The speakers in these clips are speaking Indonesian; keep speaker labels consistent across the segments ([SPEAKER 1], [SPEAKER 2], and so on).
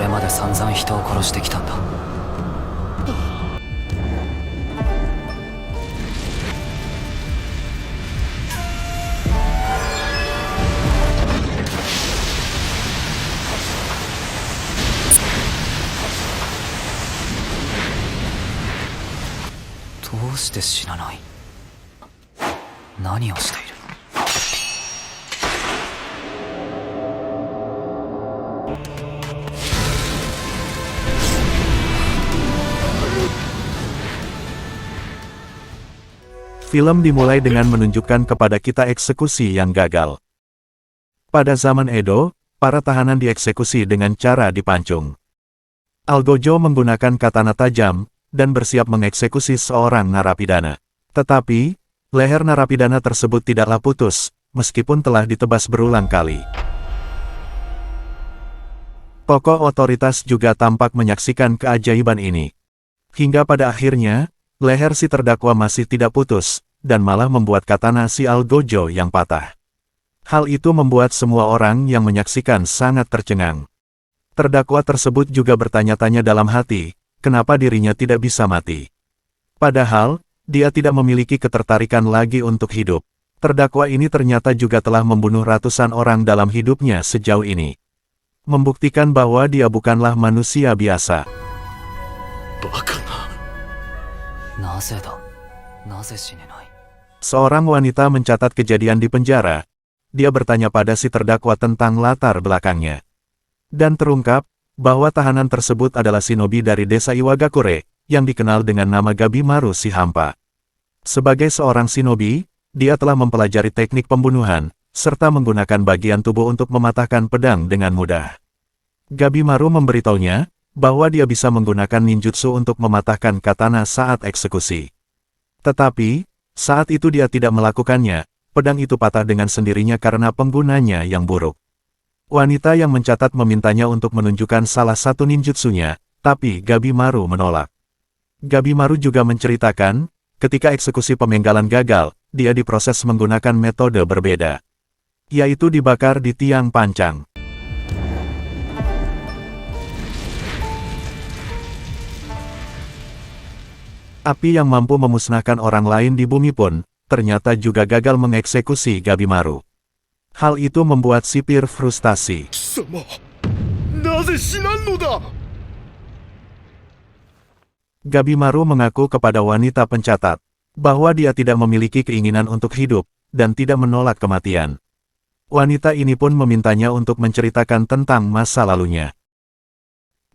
[SPEAKER 1] れまで散々人を殺してきたんだ。どうして死なない？何をしている？Film
[SPEAKER 2] dimulai dengan menunjukkan kepada kita eksekusi yang gagal. Pada zaman Edo, para tahanan dieksekusi dengan cara dipancung. Algojo menggunakan katana tajam, dan bersiap mengeksekusi seorang narapidana. Tetapi, leher narapidana tersebut tidaklah putus, meskipun telah ditebas berulang kali. Tokoh otoritas juga tampak menyaksikan keajaiban ini. Hingga pada akhirnya, leher si terdakwa masih tidak putus, dan malah membuat katana si Algojo yang patah. Hal itu membuat semua orang yang menyaksikan sangat tercengang. Terdakwa tersebut juga bertanya-tanya dalam hati, kenapa dirinya tidak bisa mati. Padahal, dia tidak memiliki ketertarikan lagi untuk hidup. Terdakwa ini ternyata juga telah membunuh ratusan orang dalam hidupnya sejauh ini. Membuktikan bahwa dia bukanlah manusia biasa. Seorang wanita mencatat kejadian di penjara. Dia bertanya pada si terdakwa tentang latar belakangnya. Dan terungkap, bahwa tahanan tersebut adalah shinobi dari desa Iwagakure, yang dikenal dengan nama Gabimaru si Hampa. Sebagai seorang shinobi, dia telah mempelajari teknik pembunuhan, serta menggunakan bagian tubuh untuk mematahkan pedang dengan mudah. Gabimaru memberitahunya, bahwa dia bisa menggunakan ninjutsu untuk mematahkan katana saat eksekusi. Tetapi, saat itu dia tidak melakukannya, pedang itu patah dengan sendirinya karena penggunanya yang buruk. Wanita yang mencatat memintanya untuk menunjukkan salah satu ninjutsunya, tapi Gabimaru menolak. Gabimaru juga menceritakan, ketika eksekusi pemenggalan gagal, dia diproses menggunakan metode berbeda, yaitu dibakar di tiang pancang. Api yang mampu memusnahkan orang lain di bumi pun, ternyata juga gagal mengeksekusi Gabimaru. Hal itu membuat sipir frustasi. Gabimaru mengaku kepada wanita pencatat, bahwa dia tidak memiliki keinginan untuk hidup, dan tidak menolak kematian. Wanita ini pun memintanya untuk menceritakan tentang masa lalunya.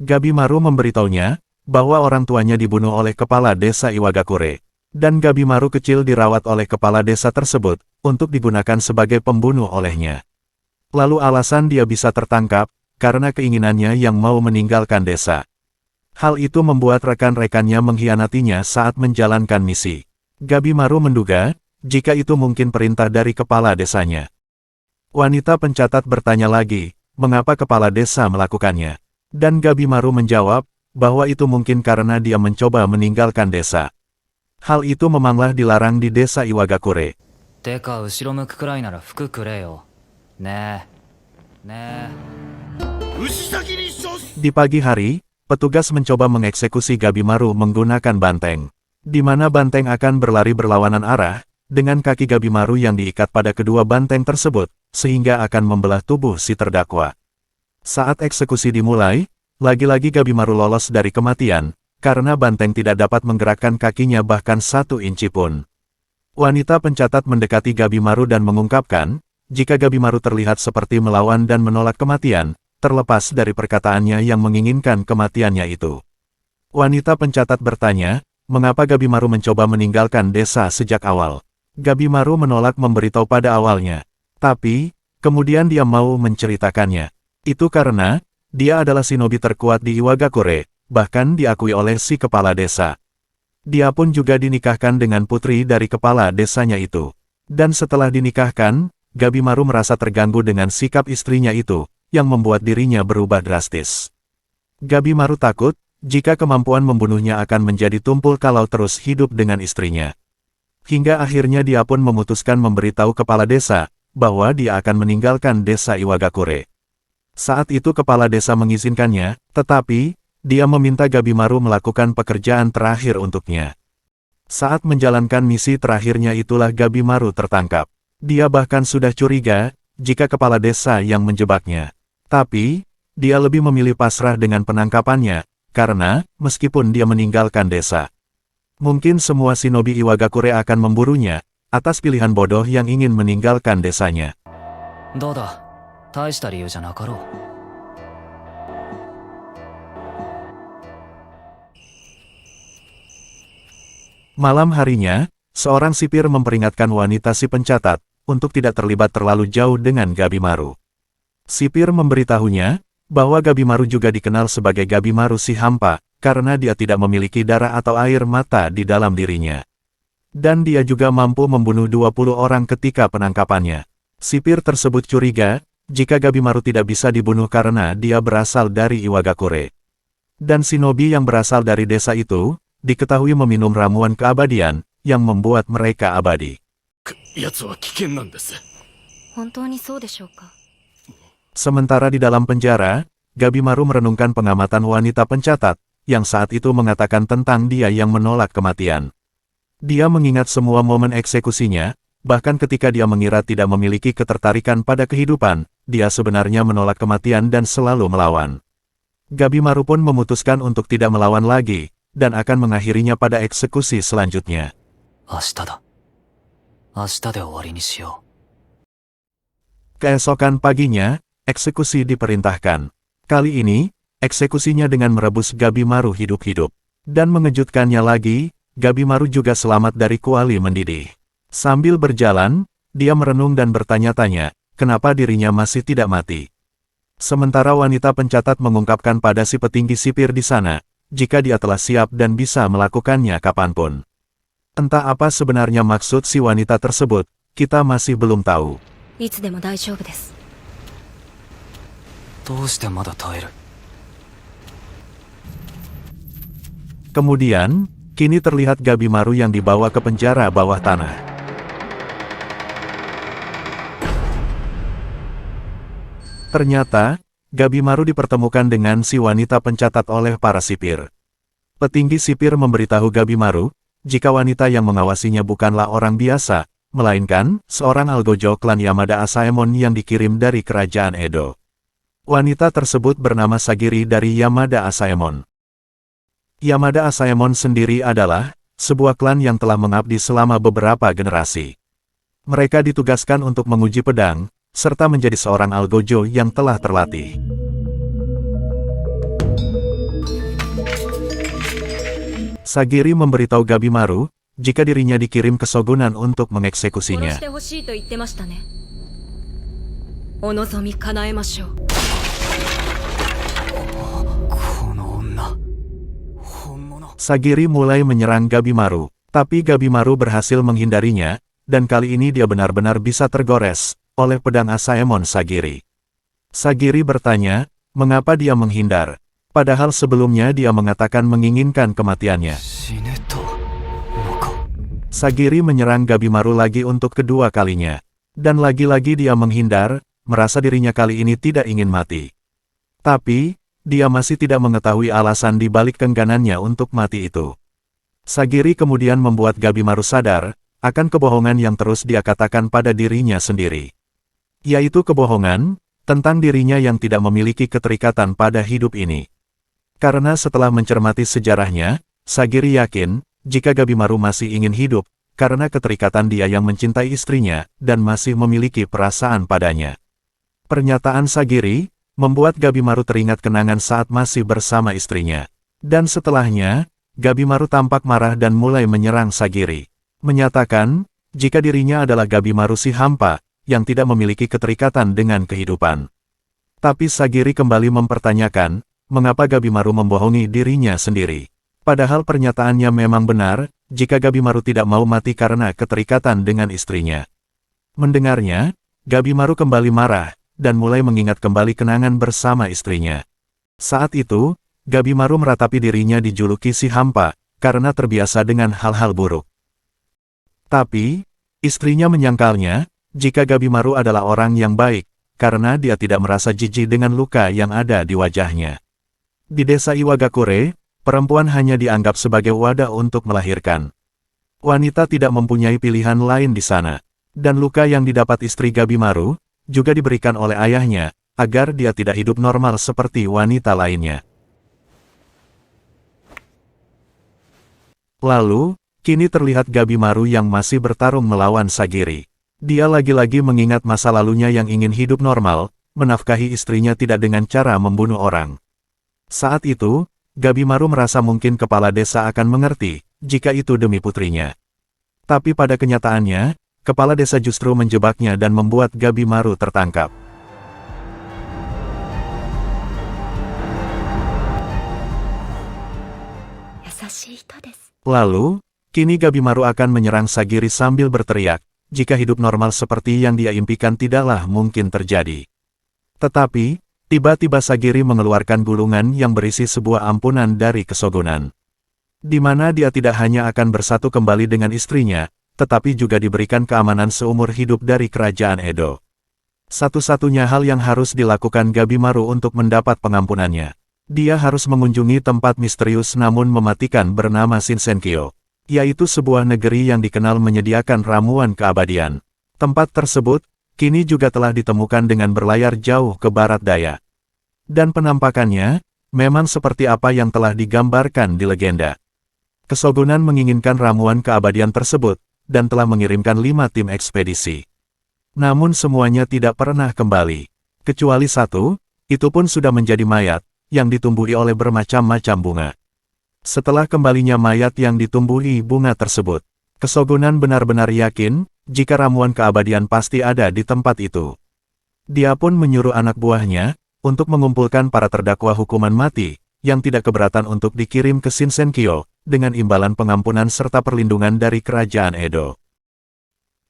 [SPEAKER 2] Gabimaru memberitahunya, bahwa orang tuanya dibunuh oleh kepala desa Iwagakure, dan Gabimaru kecil dirawat oleh kepala desa tersebut, untuk digunakan sebagai pembunuh olehnya. Lalu alasan dia bisa tertangkap, karena keinginannya yang mau meninggalkan desa. Hal itu membuat rekan-rekannya mengkhianatinya saat menjalankan misi. Gabimaru menduga, jika itu mungkin perintah dari kepala desanya. Wanita pencatat bertanya lagi, mengapa kepala desa melakukannya. Dan Gabimaru menjawab, bahwa itu mungkin karena dia mencoba meninggalkan desa. Hal itu memanglah dilarang di desa Iwagakure. Di pagi hari, petugas mencoba mengeksekusi Gabimaru menggunakan banteng. Di mana banteng akan berlari berlawanan arah, dengan kaki Gabimaru yang diikat pada kedua banteng tersebut, sehingga akan membelah tubuh si terdakwa. Saat eksekusi dimulai, lagi-lagi Gabimaru lolos dari kematian, karena banteng tidak dapat menggerakkan kakinya bahkan 1 inci pun. Wanita pencatat mendekati Gabimaru dan mengungkapkan, jika Gabimaru terlihat seperti melawan dan menolak kematian, terlepas dari perkataannya yang menginginkan kematiannya itu. Wanita pencatat bertanya, mengapa Gabimaru mencoba meninggalkan desa sejak awal. Gabimaru menolak memberitahu pada awalnya. Tapi, kemudian dia mau menceritakannya. Itu karena, dia adalah shinobi terkuat di Iwagakure, bahkan diakui oleh si kepala desa. Dia pun juga dinikahkan dengan putri dari kepala desanya itu. Dan setelah dinikahkan, Gabimaru merasa terganggu dengan sikap istrinya itu, yang membuat dirinya berubah drastis. Gabimaru takut, jika kemampuan membunuhnya akan menjadi tumpul kalau terus hidup dengan istrinya. Hingga akhirnya dia pun memutuskan memberitahu kepala desa, bahwa dia akan meninggalkan desa Iwagakure. Saat itu kepala desa mengizinkannya, tetapi, dia meminta Gabimaru melakukan pekerjaan terakhir untuknya. Saat menjalankan misi terakhirnya itulah Gabimaru tertangkap. Dia bahkan sudah curiga, jika kepala desa yang menjebaknya. Tapi, dia lebih memilih pasrah dengan penangkapannya, karena, meskipun dia meninggalkan desa, mungkin semua shinobi Iwagakure akan memburunya, atas pilihan bodoh yang ingin meninggalkan desanya.
[SPEAKER 1] どうだ、大した理由じゃなかろう。
[SPEAKER 2] Malam harinya, seorang sipir memperingatkan wanita si pencatat, untuk tidak terlibat terlalu jauh dengan Gabimaru. Sipir memberitahunya, bahwa Gabimaru juga dikenal sebagai Gabimaru si hampa, karena dia tidak memiliki darah atau air mata di dalam dirinya. Dan dia juga mampu membunuh 20 orang ketika penangkapannya. Sipir tersebut curiga, jika Gabimaru tidak bisa dibunuh karena dia berasal dari Iwagakure. Dan shinobi yang berasal dari desa itu, diketahui meminum ramuan keabadian, yang membuat mereka abadi.
[SPEAKER 3] 奴は危険なんです。
[SPEAKER 4] 本当にそうでしょうか。
[SPEAKER 2] Sementara di dalam penjara, Gabimaru merenungkan pengamatan wanita pencatat, yang saat itu mengatakan tentang dia yang menolak kematian. Dia mengingat semua momen eksekusinya, bahkan ketika dia mengira tidak memiliki ketertarikan pada kehidupan, dia sebenarnya menolak kematian dan selalu melawan. Gabimaru pun memutuskan untuk tidak melawan lagi, dan akan mengakhirinya pada eksekusi selanjutnya.
[SPEAKER 1] 明日だ。明日で終わりにしよう。
[SPEAKER 2] Keesokan paginya, eksekusi diperintahkan. Kali ini, eksekusinya dengan merebus Gabimaru hidup-hidup. Dan mengejutkannya lagi, Gabimaru juga selamat dari kuali mendidih. Sambil berjalan, dia merenung dan bertanya-tanya, kenapa dirinya masih tidak mati. Sementara wanita pencatat mengungkapkan pada si petinggi sipir di sana, jika dia telah siap dan bisa melakukannya kapanpun. Entah apa sebenarnya maksud si wanita tersebut, kita masih belum tahu.
[SPEAKER 4] いつでも大丈夫です。
[SPEAKER 1] どうしてまだ耐える？
[SPEAKER 2] Kemudian, kini terlihat Gabimaru yang dibawa ke penjara bawah tanah. Ternyata, Gabimaru dipertemukan dengan si wanita pencatat oleh para sipir. Petinggi sipir memberitahu Gabimaru, jika wanita yang mengawasinya bukanlah orang biasa, melainkan seorang algojo klan Yamada Asaemon yang dikirim dari kerajaan Edo. Wanita tersebut bernama Sagiri dari Yamada Asaemon. Yamada Asaemon sendiri adalah sebuah klan yang telah mengabdi selama beberapa generasi. Mereka ditugaskan untuk menguji pedang, serta menjadi seorang algojo yang telah terlatih. Sagiri memberitahu Gabimaru, jika dirinya dikirim ke shogunan untuk
[SPEAKER 4] 殺
[SPEAKER 2] mengeksekusinya.
[SPEAKER 4] してほしいと言ってましたね。お望み叶えましょう。
[SPEAKER 1] この女、本物。
[SPEAKER 2] Sagiri mulai menyerang Gabimaru, tapi Gabimaru berhasil menghindarinya, dan kali ini dia benar-benar bisa tergores oleh pedang Asaemon Sagiri. Sagiri bertanya, mengapa dia menghindar, padahal sebelumnya dia mengatakan menginginkan kematiannya.
[SPEAKER 1] 死ねとのか。
[SPEAKER 2] Sagiri menyerang Gabimaru lagi untuk kedua kalinya. Dan lagi-lagi dia menghindar, merasa dirinya kali ini tidak ingin mati. Tapi, dia masih tidak mengetahui alasan di balik keengganannya untuk mati itu. Sagiri kemudian membuat Gabimaru sadar, akan kebohongan yang terus dia katakan pada dirinya sendiri. Yaitu kebohongan, tentang dirinya yang tidak memiliki keterikatan pada hidup ini. Karena setelah mencermati sejarahnya, Sagiri yakin, jika Gabimaru masih ingin hidup, karena keterikatan dia yang mencintai istrinya, dan masih memiliki perasaan padanya. Pernyataan Sagiri, membuat Gabimaru teringat kenangan saat masih bersama istrinya. Dan setelahnya, Gabimaru tampak marah dan mulai menyerang Sagiri. Menyatakan, jika dirinya adalah Gabimaru si hampa, yang tidak memiliki keterikatan dengan kehidupan. Tapi Sagiri kembali mempertanyakan, mengapa Gabimaru membohongi dirinya sendiri. Padahal pernyataannya memang benar, jika Gabimaru tidak mau mati karena keterikatan dengan istrinya. Mendengarnya, Gabimaru kembali marah, dan mulai mengingat kembali kenangan bersama istrinya. Saat itu, Gabimaru meratapi dirinya dijuluki si hampa, karena terbiasa dengan hal-hal buruk. Tapi, istrinya menyangkalnya, jika Gabimaru adalah orang yang baik, karena dia tidak merasa jijik dengan luka yang ada di wajahnya. Di desa Iwagakure, perempuan hanya dianggap sebagai wadah untuk melahirkan. Wanita tidak mempunyai pilihan lain di sana. Dan luka yang didapat istri Gabimaru, juga diberikan oleh ayahnya, agar dia tidak hidup normal seperti wanita lainnya. Lalu, kini terlihat Gabimaru yang masih bertarung melawan Sagiri. Dia lagi-lagi mengingat masa lalunya yang ingin hidup normal, menafkahi istrinya tidak dengan cara membunuh orang. Saat itu, Gabimaru merasa mungkin kepala desa akan mengerti, jika itu demi putrinya. Tapi pada kenyataannya, kepala desa justru menjebaknya dan membuat Gabimaru tertangkap. Lalu, kini Gabimaru akan menyerang Sagiri sambil berteriak, jika hidup normal seperti yang dia impikan tidaklah mungkin terjadi. Tetapi, tiba-tiba Sagiri mengeluarkan gulungan yang berisi sebuah ampunan dari kesogunan. Di mana dia tidak hanya akan bersatu kembali dengan istrinya, tetapi juga diberikan keamanan seumur hidup dari kerajaan Edo. Satu-satunya hal yang harus dilakukan Gabimaru untuk mendapat pengampunannya. Dia harus mengunjungi tempat misterius namun mematikan bernama Shinsenkyo, yaitu sebuah negeri yang dikenal menyediakan ramuan keabadian. Tempat tersebut, kini juga telah ditemukan dengan berlayar jauh ke barat daya. Dan penampakannya, memang seperti apa yang telah digambarkan di legenda. Kesogunan menginginkan ramuan keabadian tersebut, dan telah mengirimkan 5 tim ekspedisi. Namun semuanya tidak pernah kembali. Kecuali satu, itu pun sudah menjadi mayat, yang ditumbuhi oleh bermacam-macam bunga. Setelah kembalinya mayat yang ditumbuhi bunga tersebut, Kesogunan benar-benar yakin, jika ramuan keabadian pasti ada di tempat itu. Dia pun menyuruh anak buahnya, untuk mengumpulkan para terdakwa hukuman mati, yang tidak keberatan untuk dikirim ke Shinsenkyo, dengan imbalan pengampunan serta perlindungan dari kerajaan Edo.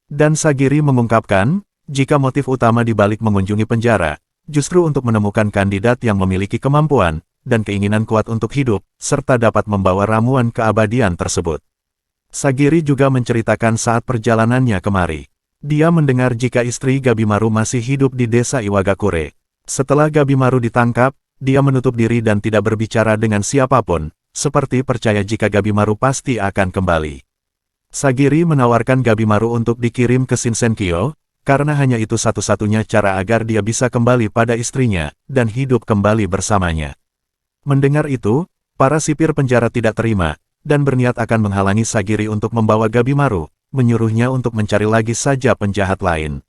[SPEAKER 2] Dan Sagiri mengungkapkan, jika motif utama di balik mengunjungi penjara, justru untuk menemukan kandidat yang memiliki kemampuan, dan keinginan kuat untuk hidup, serta dapat membawa ramuan keabadian tersebut. Sagiri juga menceritakan saat perjalanannya kemari. Dia mendengar jika istri Gabimaru masih hidup di desa Iwagakure. Setelah Gabimaru ditangkap, dia menutup diri dan tidak berbicara dengan siapapun, seperti percaya jika Gabimaru pasti akan kembali. Sagiri menawarkan Gabimaru untuk dikirim ke Shinsenkyo, karena hanya itu satu-satunya cara agar dia bisa kembali pada istrinya, dan hidup kembali bersamanya. Mendengar itu, para sipir penjara tidak terima, dan berniat akan menghalangi Sagiri untuk membawa Gabimaru, menyuruhnya untuk mencari lagi saja penjahat lain.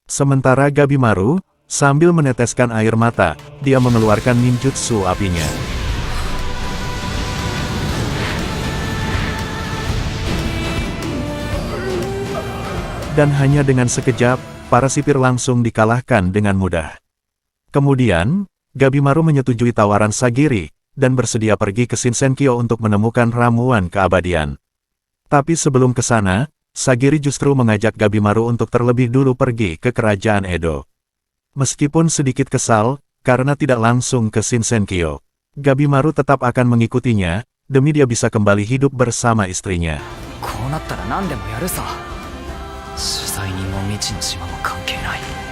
[SPEAKER 2] Sementara Gabimaru, sambil meneteskan air mata, dia mengeluarkan ninjutsu apinya. Dan hanya dengan sekejap, para sipir langsung dikalahkan dengan mudah. Kemudian, Gabimaru menyetujui tawaran Sagiri, dan bersedia pergi ke Shinsenkyo untuk menemukan ramuan keabadian. Tapi sebelum ke sana, Sagiri justru mengajak Gabimaru untuk terlebih dulu pergi ke kerajaan Edo. Meskipun sedikit kesal, karena tidak langsung ke Shinsenkyo, Gabimaru tetap akan mengikutinya, demi dia bisa kembali hidup bersama istrinya.
[SPEAKER 1] こうなったら何でもやるさ。取材人も未知の島も関係ない。